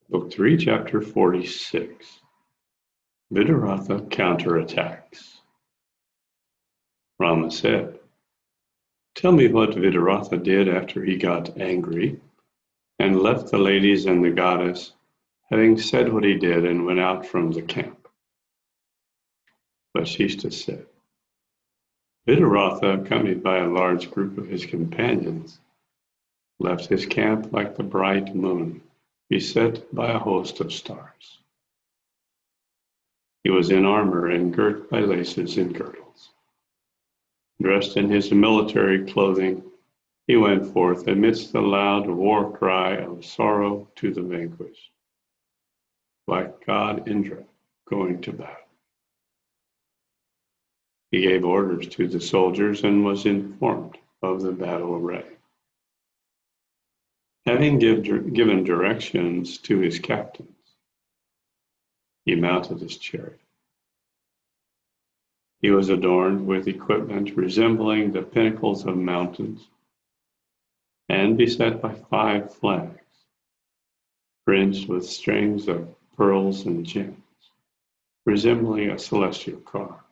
Book 3, Chapter 46. Vidaratha counterattacks. Rama said, "Tell me what Vidaratha did after he got angry and left the ladies and the goddess, having said what he did, and went out from the camp." Vasishtha said, Vidaratha, accompanied by a large group of his companions, left his camp like the bright moon, beset by a host of stars. He was in armor and girt by laces and girdles. Dressed in his military clothing, he went forth amidst the loud war cry of sorrow to the vanquished, like God Indra going to battle. He gave orders to the soldiers and was informed of the battle array. Having given directions to his captains, he mounted his chariot. He was adorned with equipment resembling the pinnacles of mountains and beset by 5 flags, fringed with strings of pearls and gems, resembling a celestial car.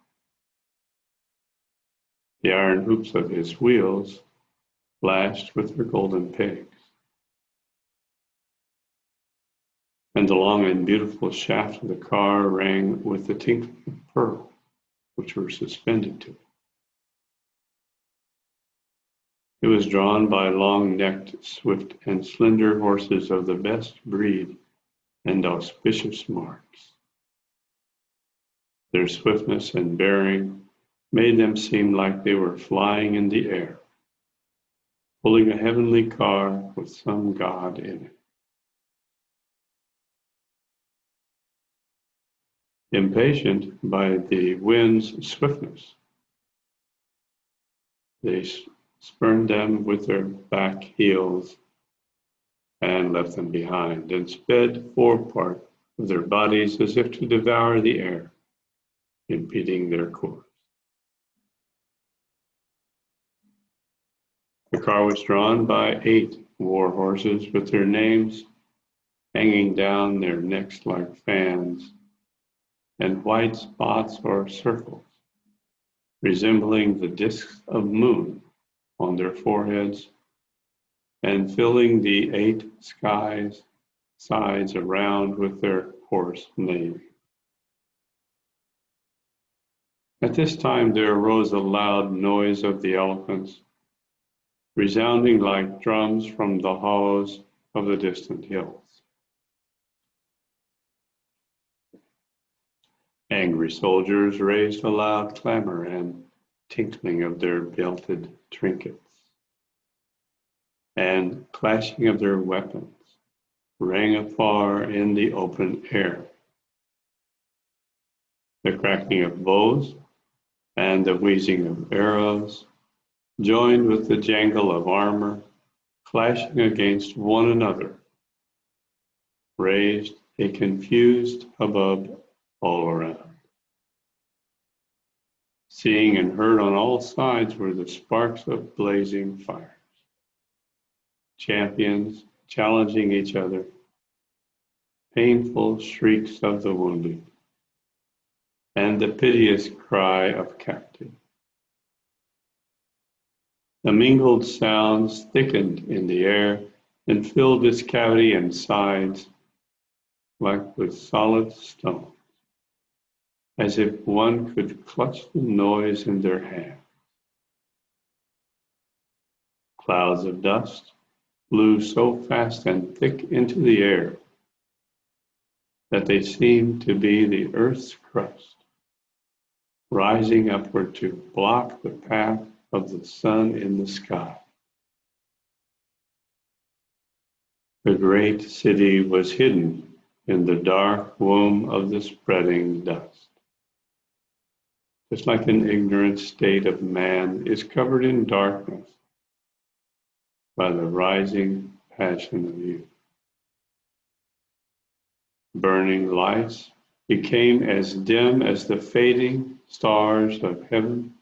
The iron hoops of his wheels flashed with their golden pegs, and the long and beautiful shaft of the car rang with the tinkling of pearls which were suspended to it. It was drawn by long-necked, swift, and slender horses of the best breed and auspicious marks. Their swiftness and bearing made them seem like they were flying in the air, pulling a heavenly car with some god in it. Impatient by the wind's swiftness, they spurned them with their back heels and left them behind, and sped forward of their bodies as if to devour the air, impeding their course. The car was drawn by 8 war horses with their names hanging down their necks like fans, and white spots or circles, resembling the discs of moon on their foreheads, and filling the 8 sides around with their horse neighing. At this time there arose a loud noise of the elephants, resounding like drums from the hollows of the distant hills. Angry soldiers raised a loud clamor and tinkling of their belted trinkets, and clashing of their weapons rang afar in the open air. The cracking of bows and the wheezing of arrows, joined with the jangle of armor, clashing against one another, raised a confused hubbub all around. Seeing and heard on all sides were the sparks of blazing fires, champions challenging each other, painful shrieks of the wounded, and the piteous cry of captive. The mingled sounds thickened in the air and filled its cavity and sides like with solid stone, as if one could clutch the noise in their hand. Clouds of dust blew so fast and thick into the air that they seemed to be the earth's crust, rising upward to block the path of the sun in the sky. The great city was hidden in the dark womb of the spreading dust. Just like an ignorant state of man is covered in darkness by the rising passion of youth. Burning lights became as dim as the fading stars of heaven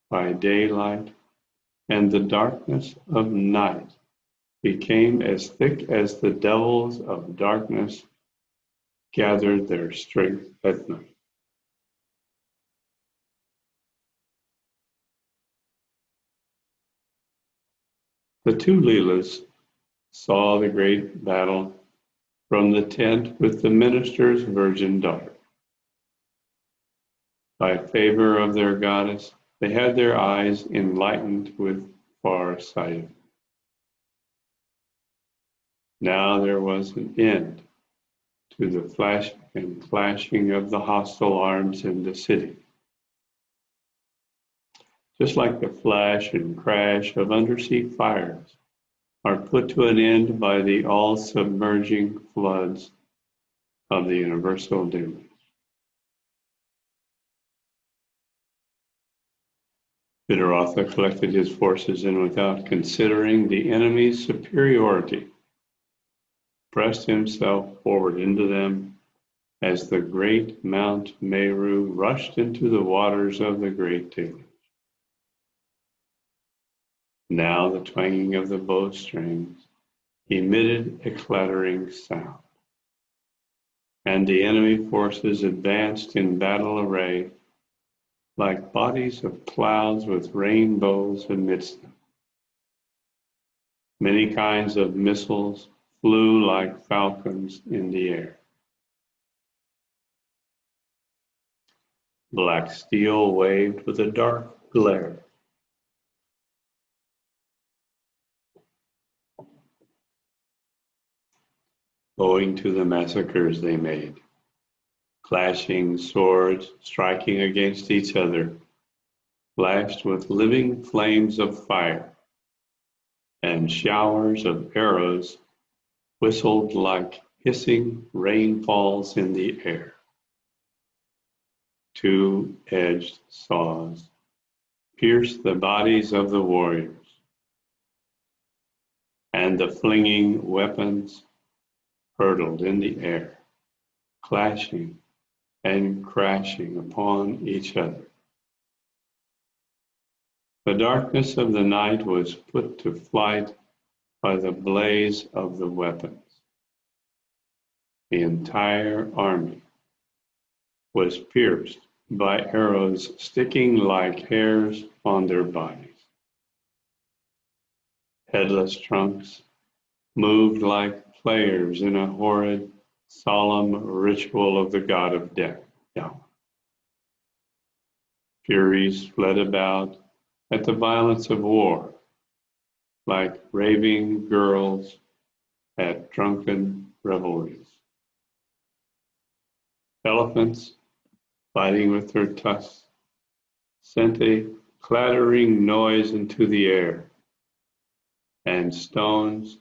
by daylight, and the darkness of night became as thick as the devils of darkness gathered their strength at night. The two Leelas saw the great battle from the tent with the minister's virgin daughter. By favor of their goddess, they had their eyes enlightened with far sight. Now there was an end to the flashing and clashing of the hostile arms in the city. Just like the flash and crash of undersea fires are put to an end by the all-submerging floods of the universal divinity. Siddhartha collected his forces and, without considering the enemy's superiority, pressed himself forward into them as the great Mount Meru rushed into the waters of the great deluge. Now the twanging of the bowstrings emitted a clattering sound, and the enemy forces advanced in battle array like bodies of clouds with rainbows amidst them. Many kinds of missiles flew like falcons in the air. Black steel waved with a dark glare. Owing to the massacres they made, clashing swords striking against each other, flashed with living flames of fire, and showers of arrows whistled like hissing rainfalls in the air. Two-edged saws pierced the bodies of the warriors, and the flinging weapons hurtled in the air, clashing and crashing upon each other. The darkness of the night was put to flight by the blaze of the weapons. The entire army was pierced by arrows sticking like hairs on their bodies. Headless trunks moved like players in a horrid, solemn ritual of the god of death, Yahweh. Furies fled about at the violence of war, like raving girls at drunken revelries. Elephants, fighting with their tusks, sent a clattering noise into the air, and stones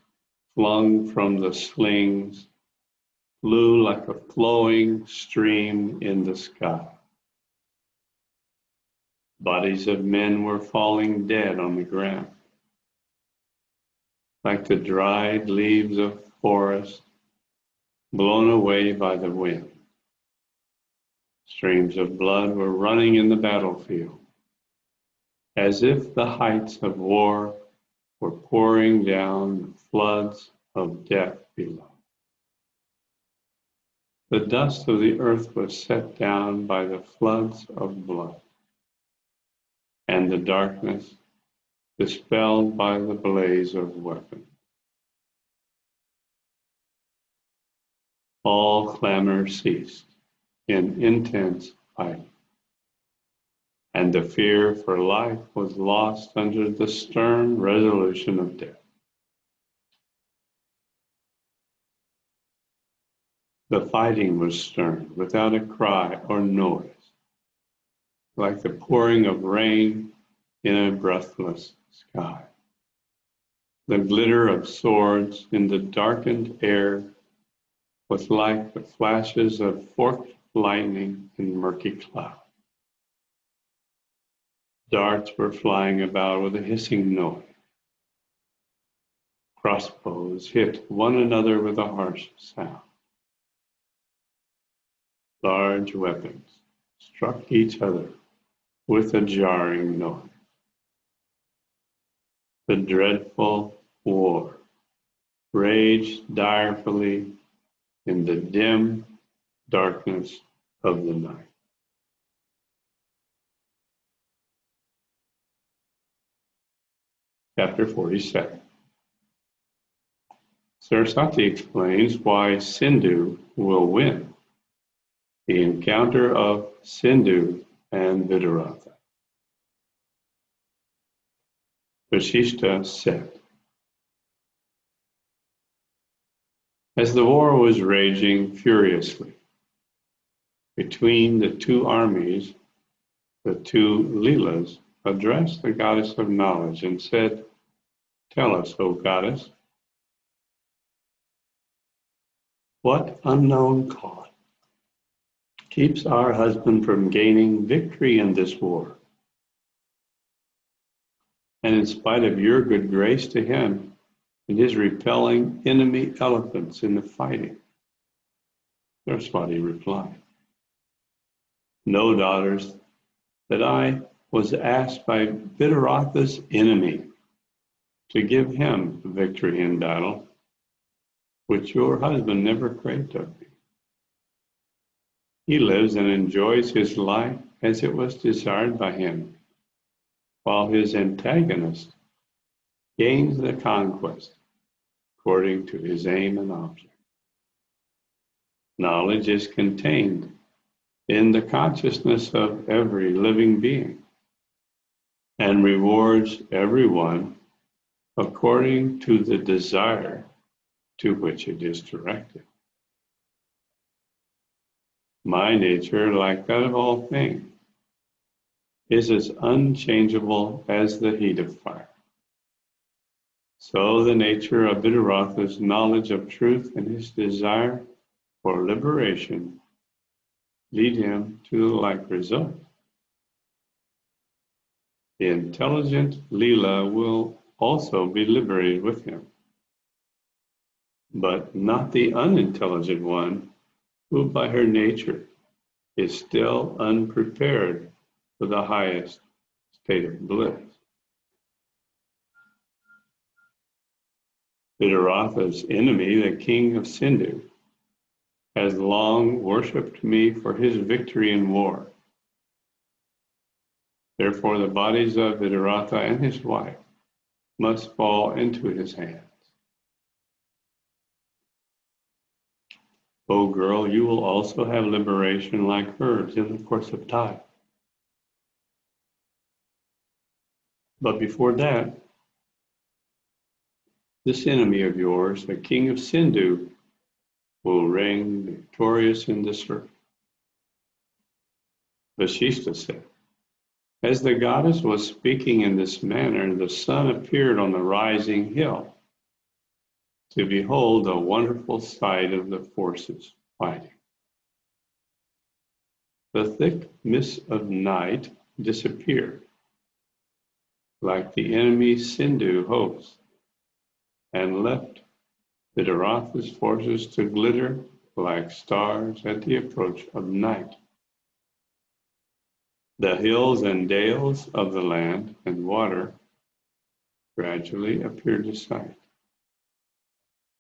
flung from the slings flew like a flowing stream in the sky. Bodies of men were falling dead on the ground, like the dried leaves of forest blown away by the wind. Streams of blood were running in the battlefield, as if the heights of war were pouring down floods of death below. The dust of the earth was set down by the floods of blood, and the darkness dispelled by the blaze of weapons. All clamor ceased in intense fighting, and the fear for life was lost under the stern resolution of death. The fighting was stern, without a cry or noise, like the pouring of rain in a breathless sky. The glitter of swords in the darkened air was like the flashes of forked lightning in murky clouds. Darts were flying about with a hissing noise. Crossbows hit one another with a harsh sound. Large weapons struck each other with a jarring noise. The dreadful war raged direfully in the dim darkness of the night. Chapter 47. Saraswati explains why Sindhu will win. The encounter of Sindhu and Vidaratha. Vasishta said, as the war was raging furiously between the two armies, the two Leelas addressed the goddess of knowledge and said, tell us, O goddess, what unknown cause keeps our husband from gaining victory in this war? And in spite of your good grace to him and his repelling enemy elephants in the fighting, Saraswati replied, know, daughters, that I was asked by Vidaratha's enemy to give him victory in battle, which your husband never craved of me. He lives and enjoys his life as it was desired by him, while his antagonist gains the conquest according to his aim and object. Knowledge is contained in the consciousness of every living being and rewards everyone according to the desire to which it is directed. My nature, like that of all things, is as unchangeable as the heat of fire. So the nature of Vidaratha's knowledge of truth and his desire for liberation lead him to the like result. The intelligent Leela will also be liberated with him, but not the unintelligent one, who by her nature is still unprepared for the highest state of bliss. Vidaratha's enemy, the king of Sindhu, has long worshipped me for his victory in war. Therefore, the bodies of Vidaratha and his wife must fall into his hands. O girl, you will also have liberation like hers in the course of time. But before that, this enemy of yours, the king of Sindhu, will reign victorious in this earth. Vasishta said, as the goddess was speaking in this manner, the sun appeared on the rising hill to behold the wonderful sight of the forces fighting. The thick mist of night disappeared, like the enemy Sindhu host, and left Vidaratha's forces to glitter like stars at the approach of night. The hills and dales of the land and water gradually appeared to sight,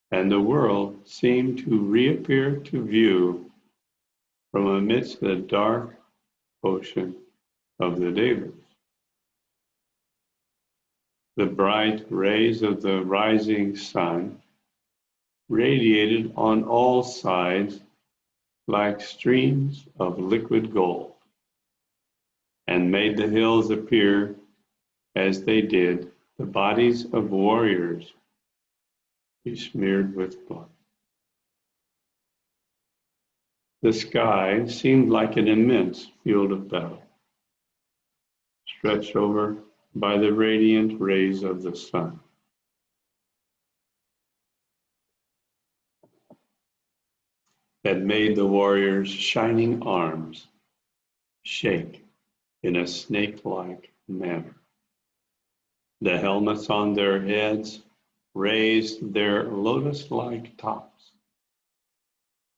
and the world seemed to reappear to view from amidst the dark ocean of the Devas. The bright rays of the rising sun radiated on all sides like streams of liquid gold, and made the hills appear as they did the bodies of warriors besmeared with blood. The sky seemed like an immense field of battle, stretched over by the radiant rays of the sun. That made the warriors' shining arms shake in a snake-like manner. The helmets on their heads raised their lotus-like tops,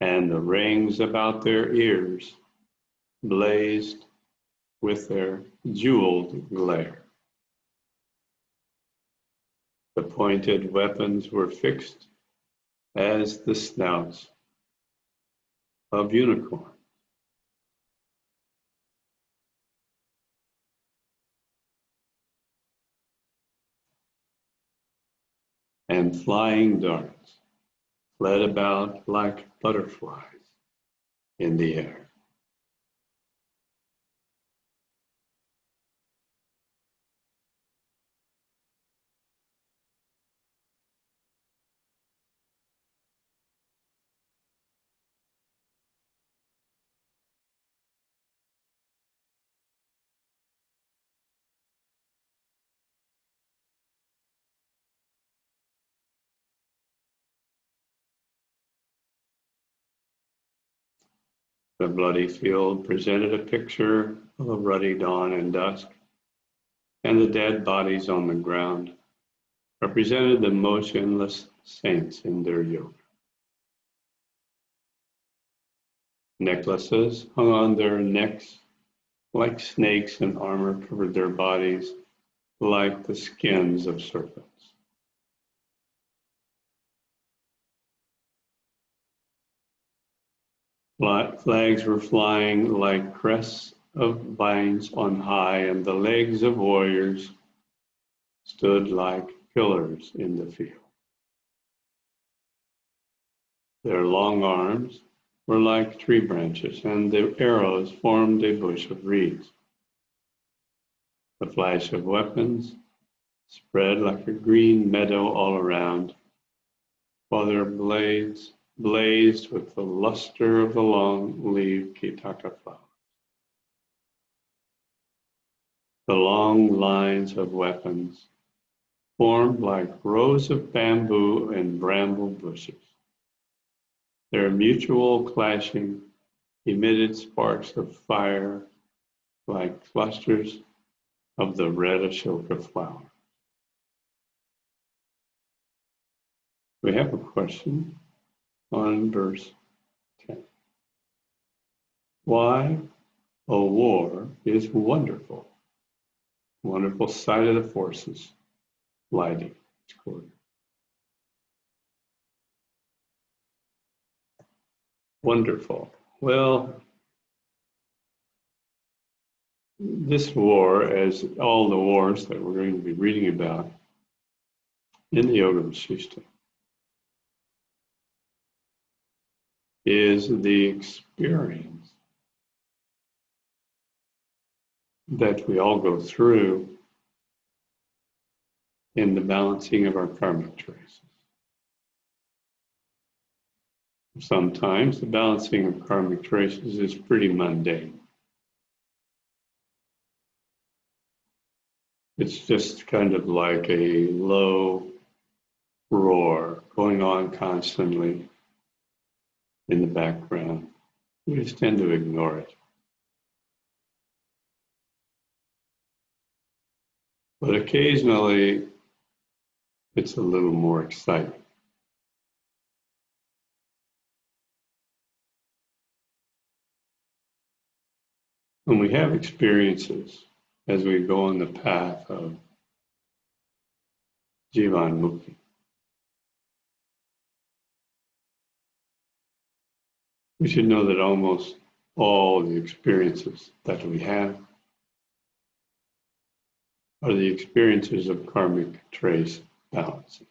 and the rings about their ears blazed with their jeweled glare. The pointed weapons were fixed as the snouts of unicorns. And flying darts fled about like butterflies in the air. The bloody field presented a picture of a ruddy dawn and dusk, and the dead bodies on the ground represented the motionless saints in their yoga. Necklaces hung on their necks like snakes, and armor covered their bodies like the skins of serpents. Flags were flying like crests of vines on high, and the legs of warriors stood like pillars in the field. Their long arms were like tree branches, and the arrows formed a bush of reeds. The flash of weapons spread like a green meadow all around, while their blades blazed with the luster of the long-leaved kitaka flowers. The long lines of weapons formed like rows of bamboo and bramble bushes. Their mutual clashing emitted sparks of fire like clusters of the red ashoka flower. We have a question on verse 10. Why a war is wonderful? Wonderful sight of the forces lighting its quarter. Wonderful. Well, this war, as all the wars that we're going to be reading about in the Yoga Vasishtha, is the experience that we all go through in the balancing of our karmic traces. Sometimes the balancing of karmic traces is pretty mundane. It's just kind of like a low roar going on constantly in the background. We just tend to ignore it. But occasionally, it's a little more exciting. When we have experiences as we go on the path of Jivan Mukti, we should know that almost all the experiences that we have are the experiences of karmic trace balancing.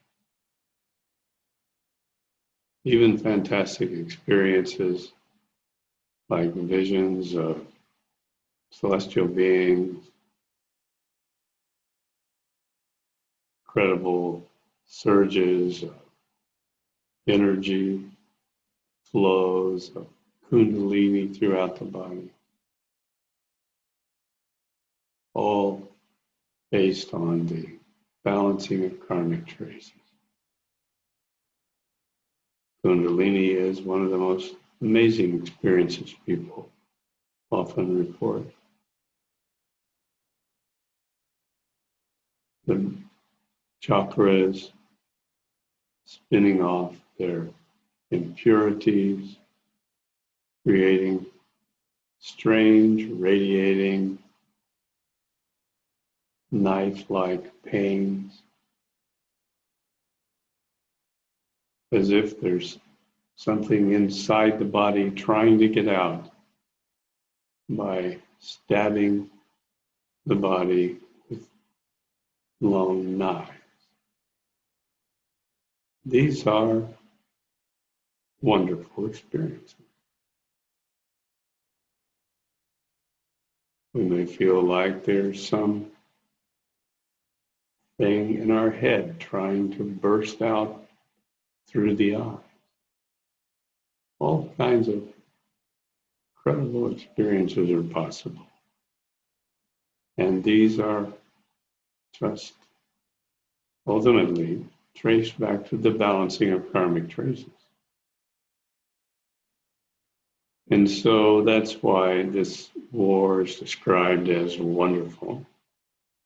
Even fantastic experiences like visions of celestial beings, incredible surges of energy, flows of kundalini throughout the body, all based on the balancing of karmic traces. Kundalini is one of the most amazing experiences people often report. The chakras spinning off their impurities, creating strange, radiating, knife-like pains. as if there's something inside the body trying to get out by stabbing the body with long knives. These are wonderful experiences. We may feel like there's some thing in our head trying to burst out through the eye. All kinds of incredible experiences are possible. And these are just ultimately traced back to the balancing of karmic traces. And so that's why this war is described as wonderful.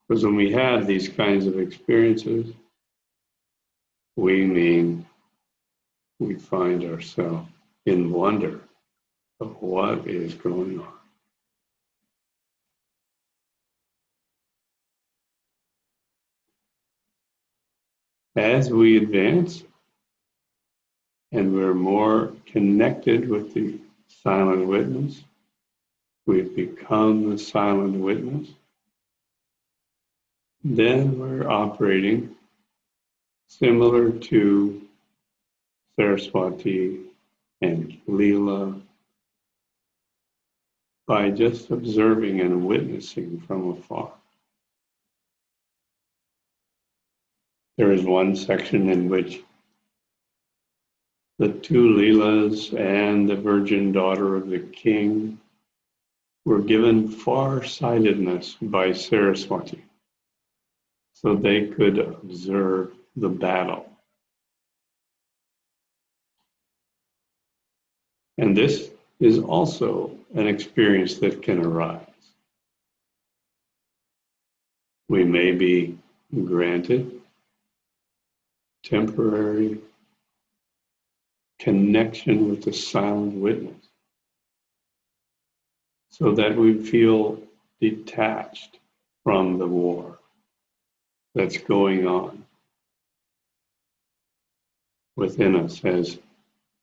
Because when we have these kinds of experiences, we mean we find ourselves in wonder of what is going on. As we advance and we're more connected with the silent witness, we've become the silent witness, then we're operating similar to Saraswati and Leela by just observing and witnessing from afar. There is one section in which the two Leelas and the virgin daughter of the king were given far-sightedness by Saraswati, so they could observe the battle. And this is also an experience that can arise. We may be granted temporary connection with the silent witness so that we feel detached from the war that's going on within us as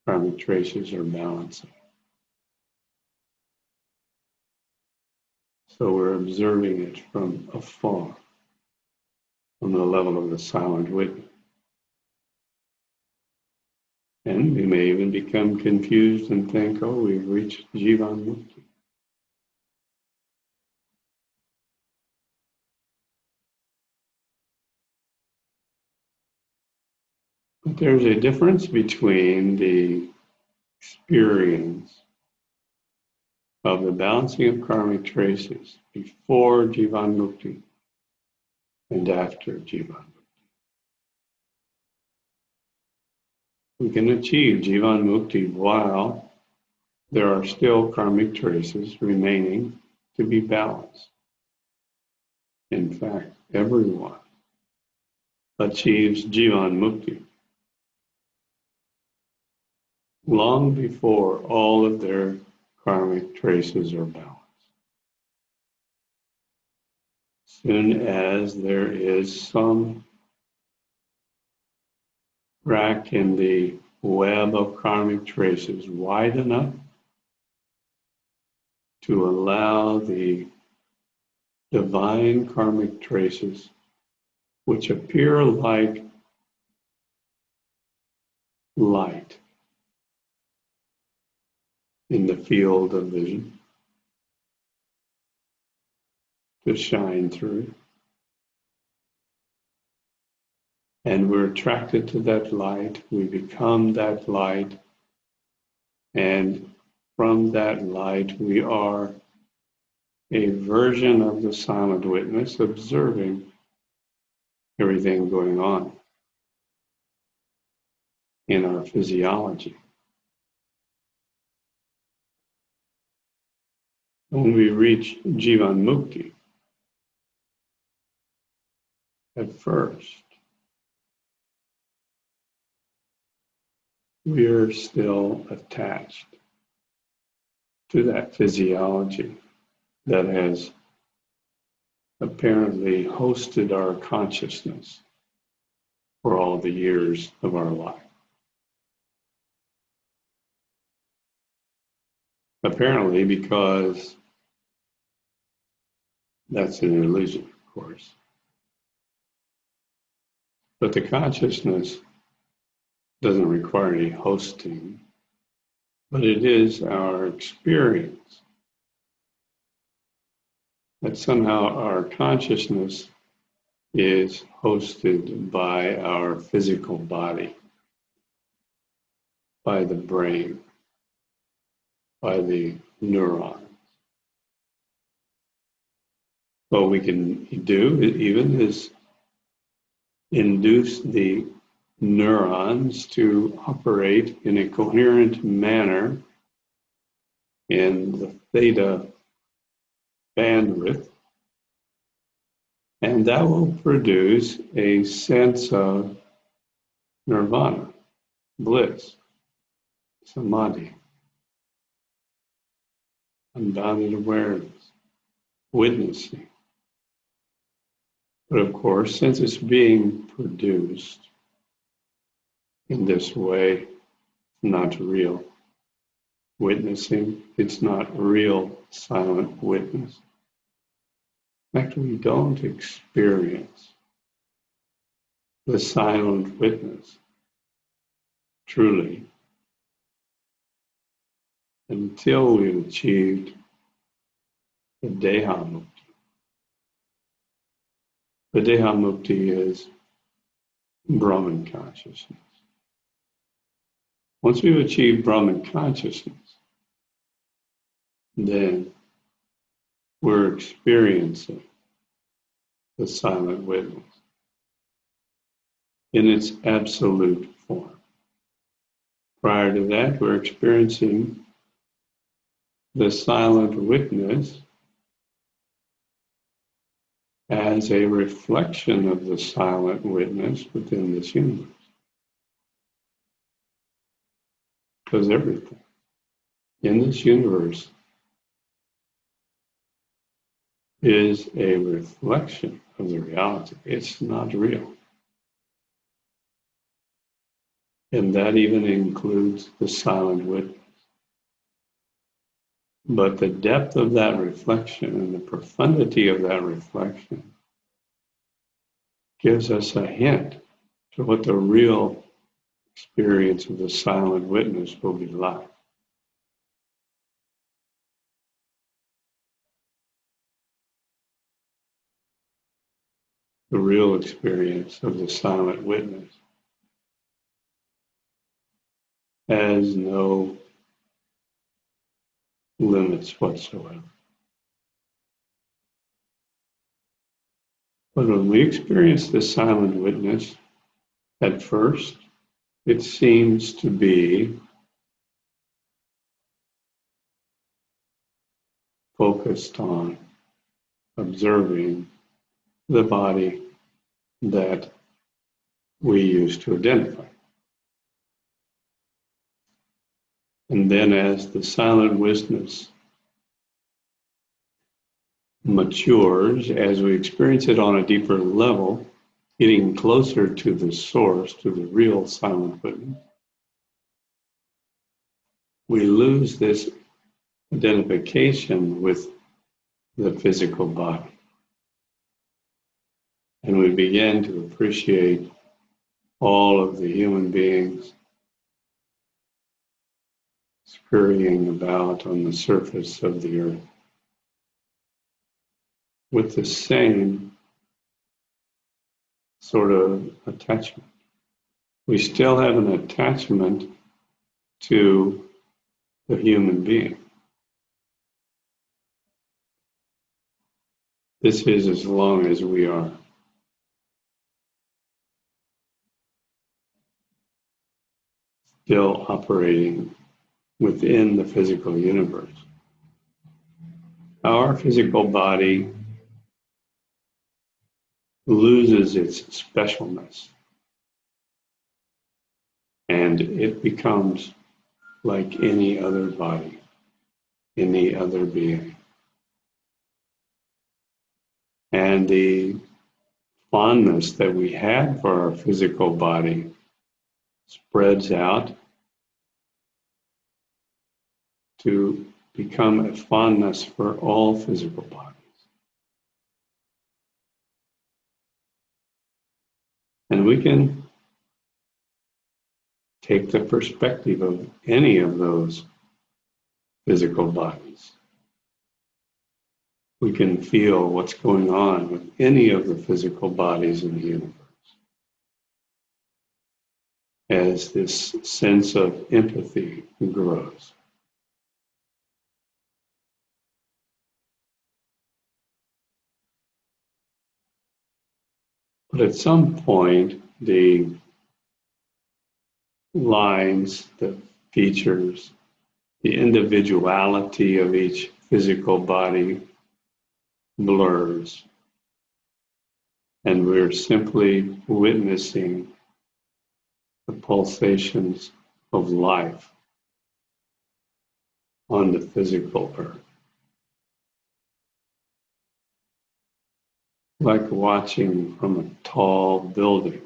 karmic traces are balancing. So we're observing it from afar, on the level of the silent witness. And we may even become confused and think, oh, we've reached Jivan Mukti. But there's a difference between the experience of the balancing of karmic traces before Jivan Mukti and after Jivan Mukti. We can achieve Jivan Mukti while there are still karmic traces remaining to be balanced. In fact, everyone achieves Jivan Mukti long before all of their karmic traces are balanced. Soon as there is some crack in the web of karmic traces wide enough to allow the divine karmic traces, which appear like light in the field of vision, to shine through. And we're attracted to that light, we become that light, and from that light we are a version of the silent witness observing everything going on in our physiology. When we reach Jivan Mukti, at first, we are still attached to that physiology that has apparently hosted our consciousness for all the years of our life. Apparently, because that's an illusion, of course. But the consciousness doesn't require any hosting, but it is our experience that somehow our consciousness is hosted by our physical body, by the brain, by the neurons. What we can do even is induce the neurons to operate in a coherent manner in the theta bandwidth, and that will produce a sense of nirvana, bliss, samadhi, unbounded awareness, witnessing. But of course, since it's being produced in this way, not real witnessing, it's not real silent witness. In fact, we don't experience the silent witness truly until we've achieved the Deha Mukti. The Deha Mukti is Brahman consciousness. Once we've achieved Brahman consciousness, then we're experiencing the silent witness in its absolute form. Prior to that, we're experiencing the silent witness as a reflection of the silent witness within this universe. Because everything in this universe is a reflection of the reality. It's not real. And that even includes the silent witness. But the depth of that reflection and the profundity of that reflection gives us a hint to what the real experience of the silent witness will be like. The real experience of the silent witness has no limits whatsoever. But when we experience the silent witness, at first, it seems to be focused on observing the body that we use to identify. And then as the silent witness matures, as we experience it on a deeper level, getting closer to the source, to the real silent witness, we lose this identification with the physical body. And we begin to appreciate all of the human beings scurrying about on the surface of the earth with the same sort of attachment. We still have an attachment to the human being. This is as long as we are still operating within the physical universe. Our physical body loses its specialness and it becomes like any other body, any other being. And the fondness that we had for our physical body spreads out to become a fondness for all physical bodies. And we can take the perspective of any of those physical bodies. We can feel what's going on with any of the physical bodies in the universe as this sense of empathy grows. But at some point, the lines, the features, the individuality of each physical body blurs, and we're simply witnessing the pulsations of life on the physical earth. Like watching from a tall building,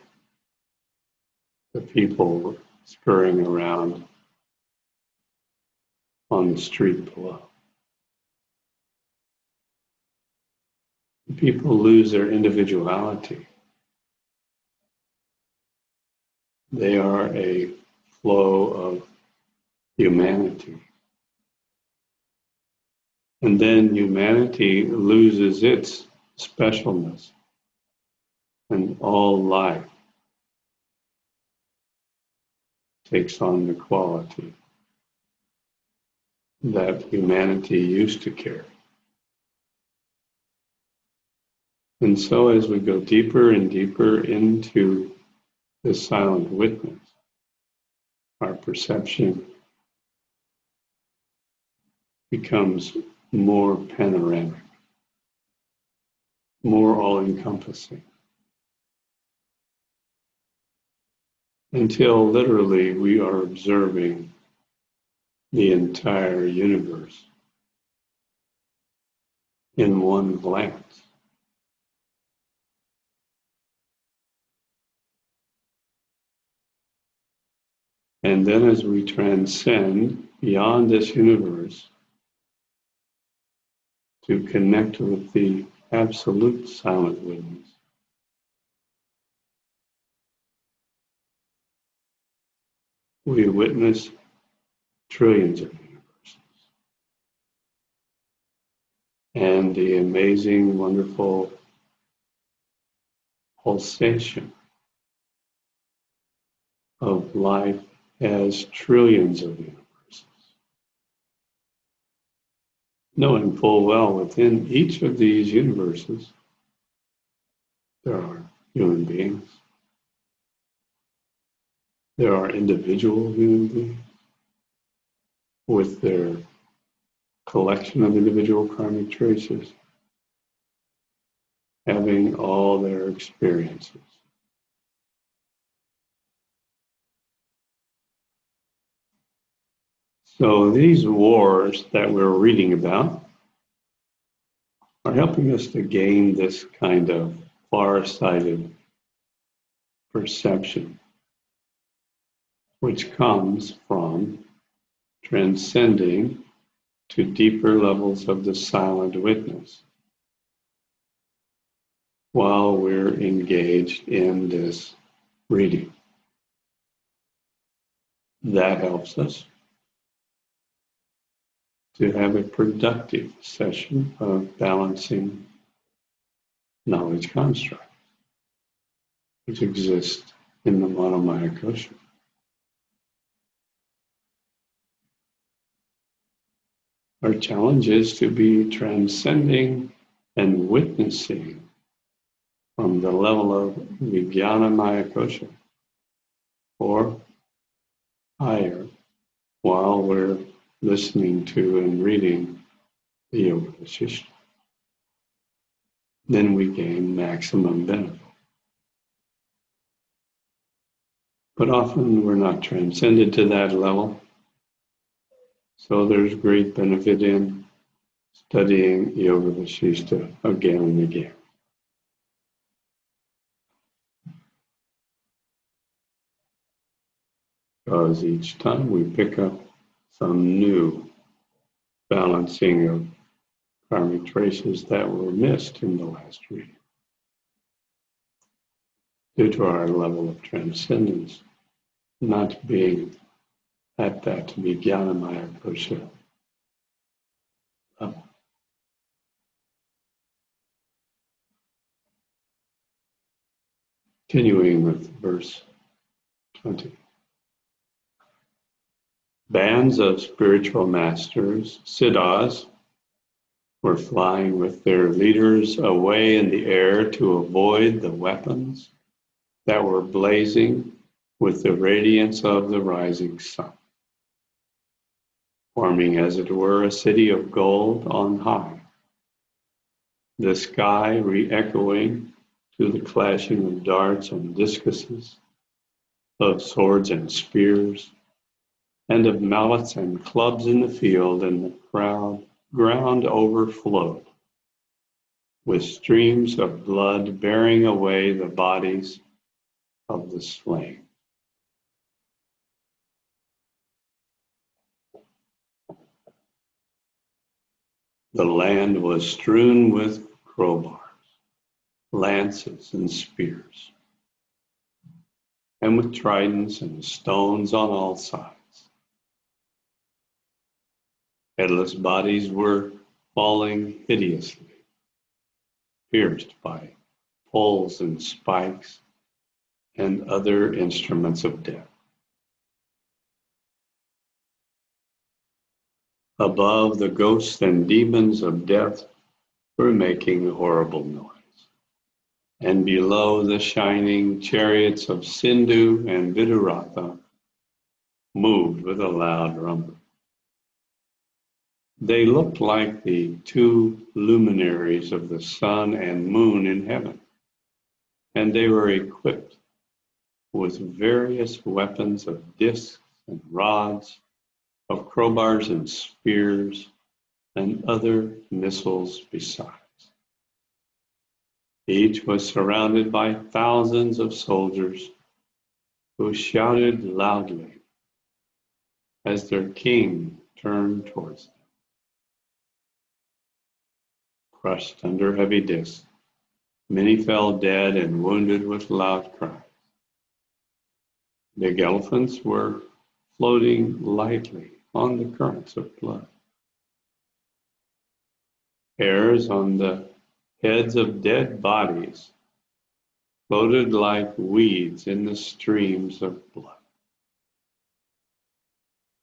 the people scurrying around on the street below. People lose their individuality. They are a flow of humanity. And then humanity loses its specialness, and all life takes on the quality that humanity used to carry. And so as we go deeper and deeper into the silent witness, our perception becomes more panoramic, more all-encompassing, until literally we are observing the entire universe in one glance. And then as we transcend beyond this universe to connect with the absolute silent witness, we witness trillions of universes and the amazing, wonderful pulsation of life as trillions of universes, knowing full well within each of these universes there are human beings, there are individual human beings with their collection of individual karmic traces, having all their experiences. So these wars that we're reading about are helping us to gain this kind of far-sighted perception, which comes from transcending to deeper levels of the silent witness while we're engaged in this reading. That helps us to have a productive session of balancing knowledge constructs, which exist in the monomaya kosha. Our challenge is to be transcending and witnessing from the level of Vijnana kosha or higher while we're listening to and reading the Yoga Vasishtha. Then we gain maximum benefit. But often we're not transcended to that level. So there's great benefit in studying Yoga Vasishtha again and again. Because each time we pick up some new balancing of karmic traces that were missed in the last reading. Due to our level of transcendence, not being at that Vijnanamaya Kosha level. Continuing with verse 20. Bands of spiritual masters, siddhas, were flying with their leaders away in the air to avoid the weapons that were blazing with the radiance of the rising sun, forming as it were a city of gold on high, the sky re-echoing to the clashing of darts and discuses, of swords and spears, and of mallets and clubs in the field, and the ground overflowed with streams of blood bearing away the bodies of the slain. The land was strewn with crowbars, lances, and spears, and with tridents and stones on all sides. Headless bodies were falling hideously, pierced by poles and spikes and other instruments of death. Above, the ghosts and demons of death were making a horrible noise, and below, the shining chariots of Sindhu and Viduratha moved with a loud rumble. They looked like the two luminaries of the sun and moon in heaven, and they were equipped with various weapons of discs and rods, of crowbars and spears, and other missiles besides. Each was surrounded by thousands of soldiers who shouted loudly as their king turned towards them. Crushed under heavy discs, many fell dead and wounded with loud cries. Big elephants were floating lightly on the currents of blood. Hairs on the heads of dead bodies floated like weeds in the streams of blood.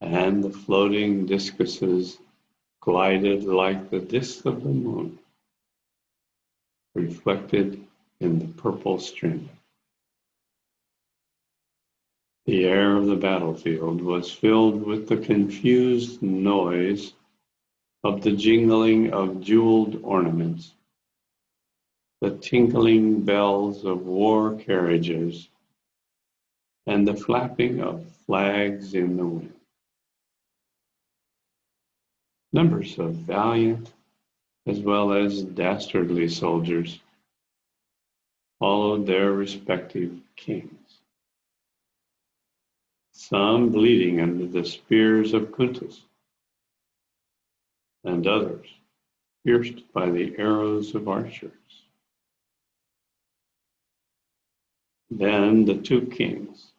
And the floating discuses glided like the disc of the moon, reflected in the purple streamlet. The air of the battlefield was filled with the confused noise of the jingling of jeweled ornaments, the tinkling bells of war carriages, and the flapping of flags in the wind. Numbers of valiant as well as dastardly soldiers followed their respective kings, some bleeding under the spears of Kuntas, and others pierced by the arrows of archers. Then the two kings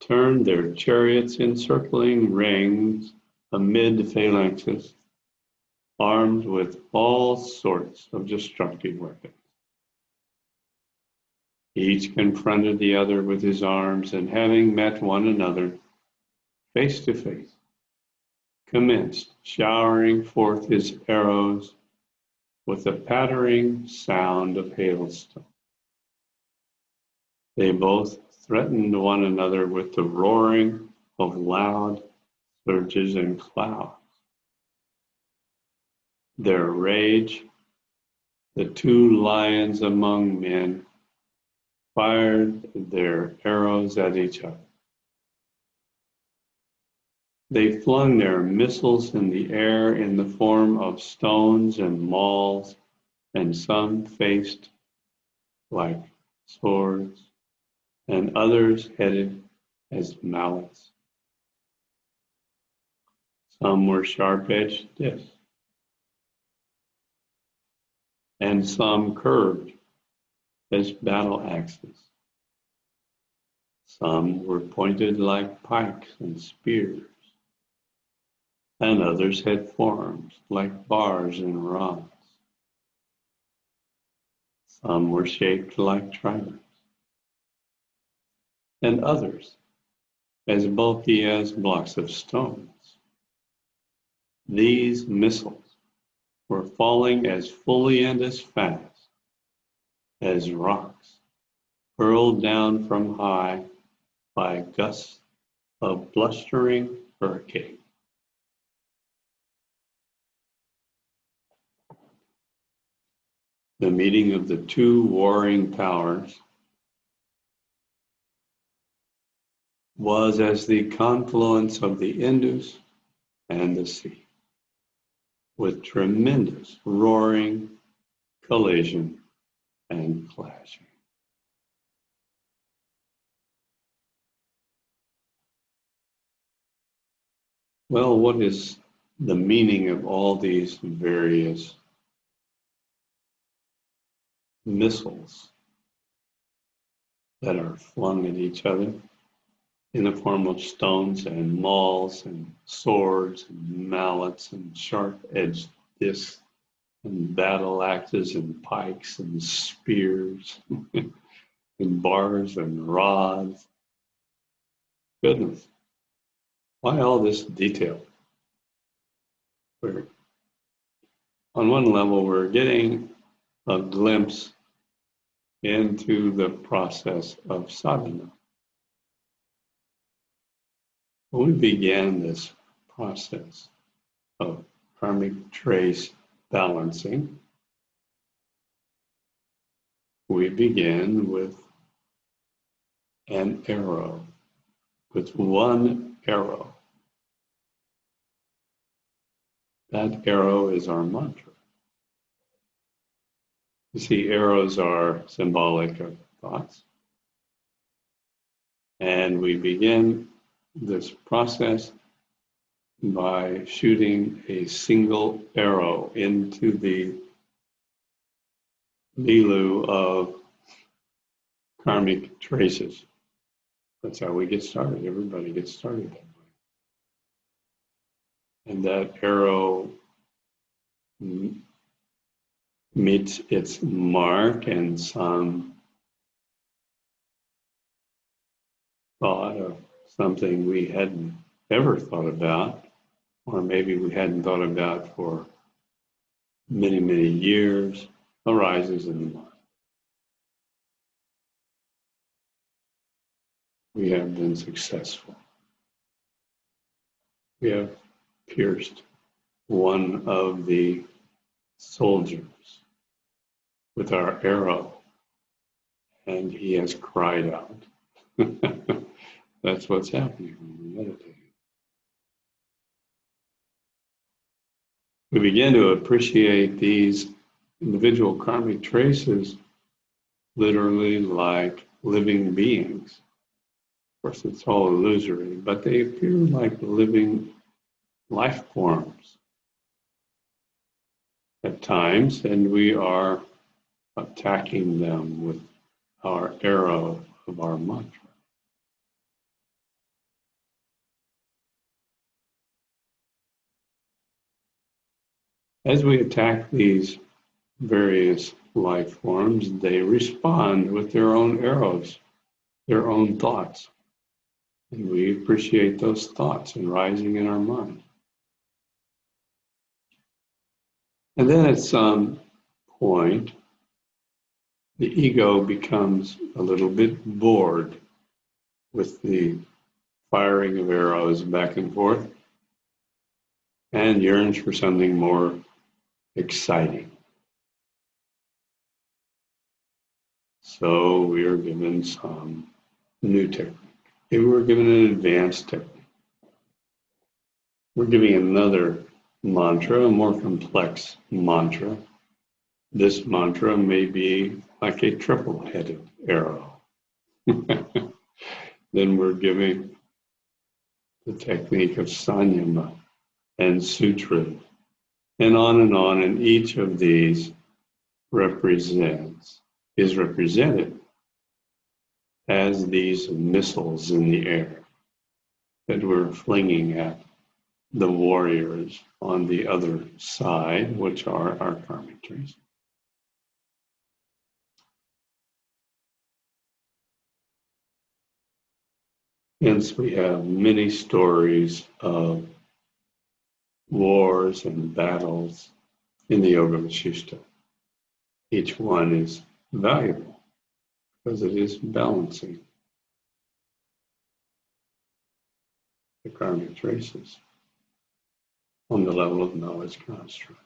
turned their chariots in circling rings amid the phalanxes, armed with all sorts of destructive weapons. Each confronted the other with his arms, and having met one another face to face, commenced showering forth his arrows with a pattering sound of hailstones. They both threatened one another with the roaring of loud surges and clouds. Their rage, the two lions among men, fired their arrows at each other. They flung their missiles in the air in the form of stones and mauls, and some faced like swords, and others headed as mallets. Some were sharp-edged discs, and some curved as battle axes. Some were pointed like pikes and spears, and others had forms like bars and rods. Some were shaped like tridents, and others as bulky as blocks of stones. These missiles were falling as fully and as fast as rocks hurled down from high by gusts of blustering hurricane. The meeting of the two warring powers was as the confluence of the Indus and the sea, with tremendous roaring, collision, and clashing. Well, what is the meaning of all these various missiles that are flung at each other in the form of stones and mauls and swords and mallets and sharp-edged discs and battle axes and pikes and spears and bars and rods? Goodness, why all this detail? On one level, we're getting a glimpse into the process of sadhana. When we began this process of karmic trace balancing, we begin with an arrow, with one arrow. That arrow is our mantra. You see, arrows are symbolic of thoughts. And we begin this process by shooting a single arrow into the milieu of karmic traces. That's how we get started. Everybody gets started that way. And that arrow meets its mark, and some thought of something we hadn't ever thought about, or maybe we hadn't thought about for many, many years, arises in the mind. We have been successful. We have pierced one of the soldiers with our arrow, and he has cried out. That's what's happening when we meditate. We begin to appreciate these individual karmic traces literally like living beings. Of course, it's all illusory, but they appear like living life forms at times, and we are attacking them with our arrow of our mantra. As we attack these various life forms, they respond with their own arrows, their own thoughts. And we appreciate those thoughts arising in our mind. And then at some point, the ego becomes a little bit bored with the firing of arrows back and forth and yearns for something more exciting. So we are given some new technique. If we're given an advanced technique, we're giving another mantra, a more complex mantra. This mantra may be like a triple-headed arrow. Then we're giving the technique of sanyama, and sutra, and on and on. And each of these is represented as these missiles in the air that we're flinging at the warriors on the other side, which are our karmic traces. Hence, we have many stories of wars and battles in the Yoga Vashishta. Each one is valuable because it is balancing the karmic traces on the level of knowledge construct.